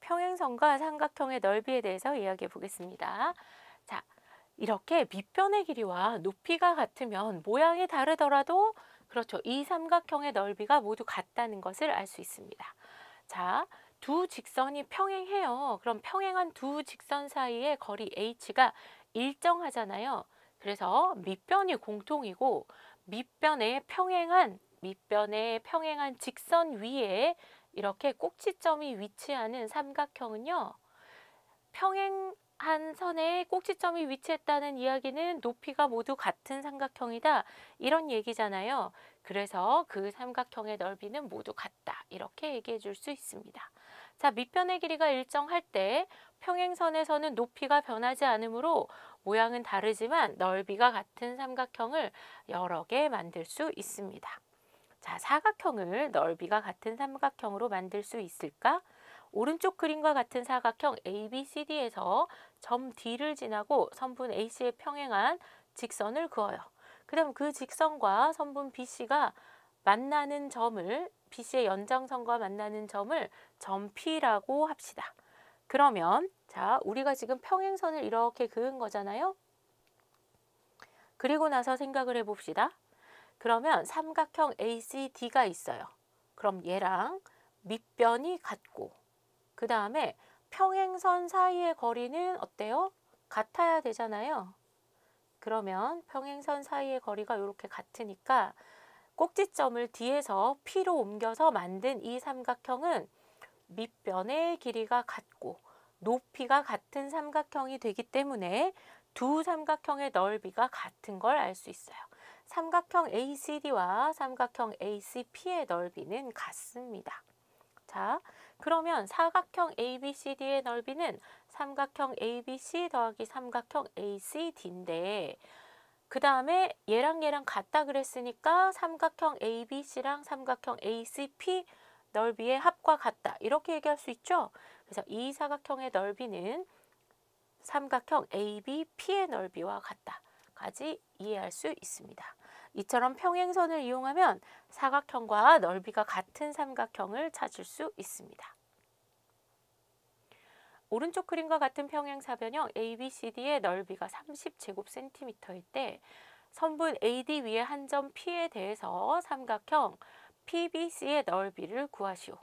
평행선과 삼각형의 넓이에 대해서 이야기해 보겠습니다. 자, 이렇게 밑변의 길이와 높이가 같으면 모양이 다르더라도 그렇죠. 이 삼각형의 넓이가 모두 같다는 것을 알 수 있습니다. 자, 두 직선이 평행해요. 그럼 평행한 두 직선 사이의 거리 h가 일정하잖아요. 그래서 밑변이 공통이고 밑변의 평행한 직선 위에 이렇게 꼭지점이 위치하는 삼각형은요. 평행한 선에 꼭지점이 위치했다는 이야기는 높이가 모두 같은 삼각형이다. 이런 얘기잖아요. 그래서 그 삼각형의 넓이는 모두 같다. 이렇게 얘기해 줄 수 있습니다. 자, 밑변의 길이가 일정할 때 평행선에서는 높이가 변하지 않으므로 모양은 다르지만 넓이가 같은 삼각형을 여러 개 만들 수 있습니다. 자, 사각형을 넓이가 같은 삼각형으로 만들 수 있을까? 오른쪽 그림과 같은 사각형 ABCD에서 점 D를 지나고 선분 AC에 평행한 직선을 그어요. 그 다음 그 직선과 선분 BC가 만나는 점을 BC의 연장선과 만나는 점을 점 P라고 합시다. 그러면 자, 우리가 지금 평행선을 이렇게 그은 거잖아요. 그리고 나서 생각을 해봅시다. 그러면 삼각형 ACD가 있어요. 그럼 얘랑 밑변이 같고 그 다음에 평행선 사이의 거리는 어때요? 같아야 되잖아요. 그러면 평행선 사이의 거리가 이렇게 같으니까 꼭지점을 D에서 P로 옮겨서 만든 이 삼각형은 밑변의 길이가 같고 높이가 같은 삼각형이 되기 때문에 두 삼각형의 넓이가 같은 걸 알 수 있어요. 삼각형 ACD와 삼각형 ACP의 넓이는 같습니다. 자, 그러면 사각형 ABCD의 넓이는 삼각형 ABC 더하기 삼각형 ACD인데 그 다음에 얘랑 같다 그랬으니까 삼각형 ABC랑 삼각형 ACP 넓이의 합과 같다. 이렇게 얘기할 수 있죠. 그래서 이 사각형의 넓이는 삼각형 ABP의 넓이와 같다까지 이해할 수 있습니다. 이처럼 평행선을 이용하면 사각형과 넓이가 같은 삼각형을 찾을 수 있습니다. 오른쪽 그림과 같은 평행사변형 ABCD의 넓이가 30제곱센티미터일 때 선분 AD 위에 한 점 P에 대해서 삼각형 PBC의 넓이를 구하시오.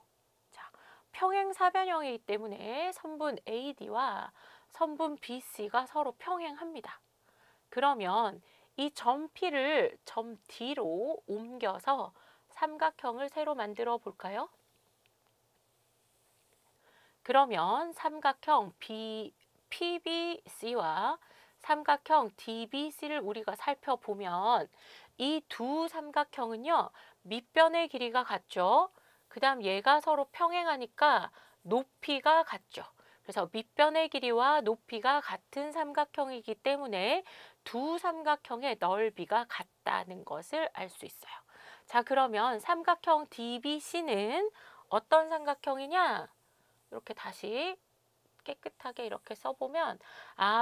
자, 평행사변형이기 때문에 선분 AD와 선분 BC가 서로 평행합니다. 그러면 이 점 P를 점 D로 옮겨서 삼각형을 새로 만들어 볼까요? 그러면 삼각형 PBC와 삼각형 DBC를 우리가 살펴보면 이 두 삼각형은요. 밑변의 길이가 같죠. 그 다음 얘가 서로 평행하니까 높이가 같죠. 그래서 밑변의 길이와 높이가 같은 삼각형이기 때문에 두 삼각형의 넓이가 같다는 것을 알 수 있어요. 자, 그러면 삼각형 DBC는 어떤 삼각형이냐? 이렇게 다시 깨끗하게 이렇게 써보면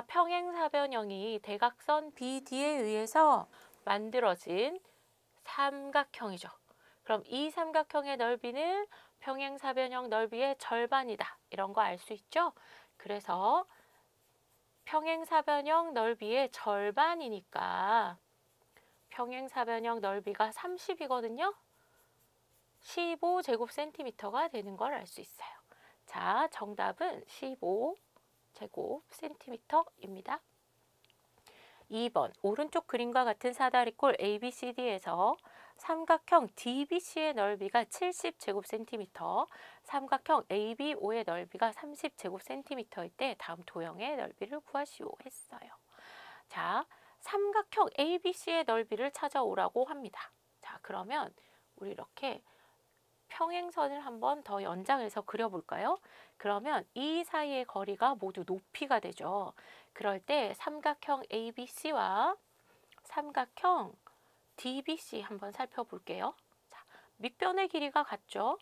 평행사변형이 대각선 BD에 의해서 만들어진 삼각형이죠. 그럼 이 삼각형의 넓이는 평행사변형 넓이의 절반이다. 이런 거 알 수 있죠? 그래서 평행사변형 넓이의 절반이니까 평행사변형 넓이가 30이거든요. 15제곱센티미터가 되는 걸 알 수 있어요. 자, 정답은 15제곱센티미터입니다. 2번 오른쪽 그림과 같은 사다리꼴 ABCD에서 삼각형 DBC의 넓이가 70제곱센티미터, 삼각형 ABO의 넓이가 30제곱센티미터일 때 다음 도형의 넓이를 구하시오 했어요. 자, 삼각형 ABC의 넓이를 찾아오라고 합니다. 자, 그러면 우리 이렇게 평행선을 한번 더 연장해서 그려볼까요? 그러면 이 사이의 거리가 모두 높이가 되죠. 그럴 때 삼각형 ABC와 삼각형 DBC 한번 살펴볼게요. 자, 밑변의 길이가 같죠?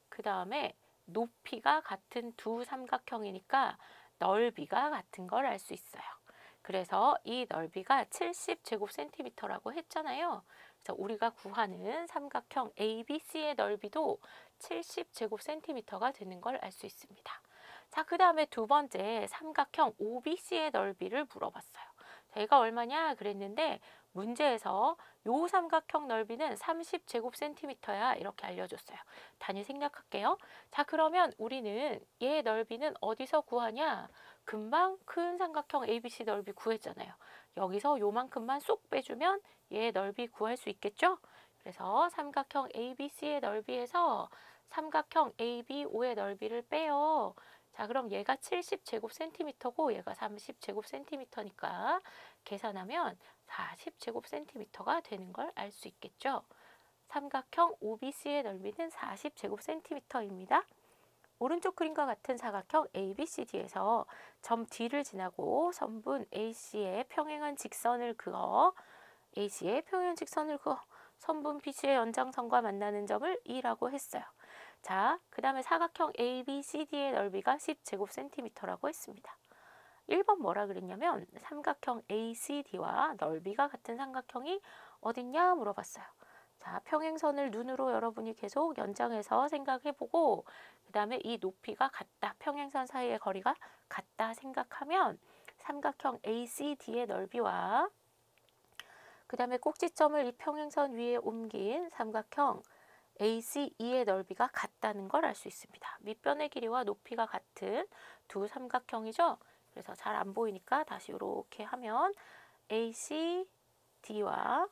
그 다음에 높이가 같은 두 삼각형이니까 넓이가 같은 걸 알 수 있어요. 그래서 이 넓이가 70제곱센티미터라고 했잖아요. 그래서 우리가 구하는 삼각형 ABC의 넓이도 70제곱센티미터가 되는 걸 알 수 있습니다. 자, 그 다음에 두 번째 삼각형 OBC의 넓이를 물어봤어요. 자, 얘가 얼마냐 그랬는데 문제에서 요 삼각형 넓이는 30제곱센티미터야 이렇게 알려줬어요. 단위 생략할게요. 자, 그러면 우리는 얘 넓이는 어디서 구하냐? 금방 큰 삼각형 ABC 넓이 구했잖아요. 여기서 요만큼만 쏙 빼주면 얘 넓이 구할 수 있겠죠? 그래서 삼각형 ABC의 넓이에서 삼각형 ABO의 넓이를 빼요. 자, 그럼 얘가 70제곱센티미터고 얘가 30제곱센티미터니까 계산하면 40제곱센티미터가 되는 걸 알 수 있겠죠. 삼각형 OBC의 넓이는 40제곱센티미터입니다. 오른쪽 그림과 같은 사각형 ABCD에서 점 D를 지나고 선분 AC의 평행한 직선을 그어 AC의 평행한 직선을 그어 선분 BC의 연장선과 만나는 점을 E라고 했어요. 자, 그 다음에 사각형 ABCD의 넓이가 10제곱센티미터라고 했습니다. 1번 뭐라 그랬냐면 삼각형 ACD와 넓이가 같은 삼각형이 어딨냐 물어봤어요. 자, 평행선을 눈으로 여러분이 계속 연장해서 생각해보고 그 다음에 이 높이가 같다, 평행선 사이의 거리가 같다 생각하면 삼각형 ACD의 넓이와 그 다음에 꼭지점을 이 평행선 위에 옮긴 삼각형 ACE의 넓이가 같다는 걸 알 수 있습니다. 밑변의 길이와 높이가 같은 두 삼각형이죠. 그래서 잘 안 보이니까 다시 이렇게 하면 ACD와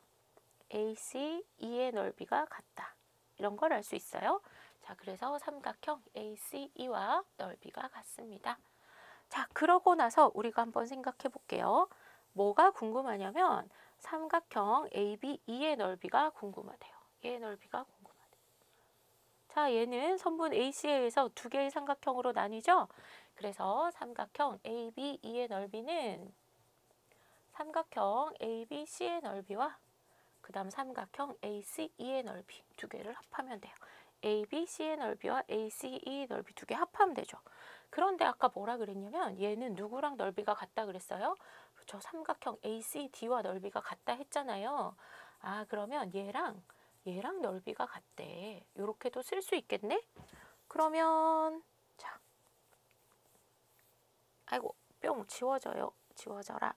ACE의 넓이가 같다. 이런 걸 알 수 있어요. 자, 그래서 삼각형 ACE와 넓이가 같습니다. 자, 그러고 나서 우리가 한번 생각해 볼게요. 뭐가 궁금하냐면 삼각형 ABE의 넓이가 궁금하대요. 얘의 넓이가 궁금하대요. 자, 얘는 선분 AC에서 두 개의 삼각형으로 나뉘죠. 그래서 삼각형 ABE의 넓이는 삼각형 ABC의 넓이와 그 다음 삼각형 ACE의 넓이 두 개를 합하면 돼요. ABC의 넓이와 ACE의 넓이 두 개 합하면 되죠. 그런데 아까 뭐라 그랬냐면 얘는 누구랑 넓이가 같다 그랬어요? 그렇죠. 삼각형 ACD와 넓이가 같다 했잖아요. 아, 그러면 얘랑 넓이가 같대. 이렇게도 쓸 수 있겠네? 그러면 자, 아이고 뿅 지워져요. 지워져라.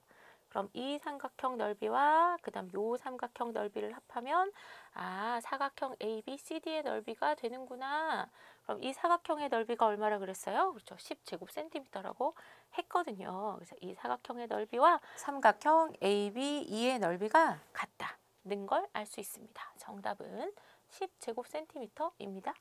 그럼 이 삼각형 넓이와 그 다음 요 삼각형 넓이를 합하면 아, 사각형 ABCD의 넓이가 되는구나. 그럼 이 사각형의 넓이가 얼마라 그랬어요? 그렇죠. 10제곱센티미터라고 했거든요. 그래서 이 사각형의 넓이와 삼각형 ABE의 넓이가 같다는 걸 알 수 있습니다. 정답은 10제곱센티미터입니다.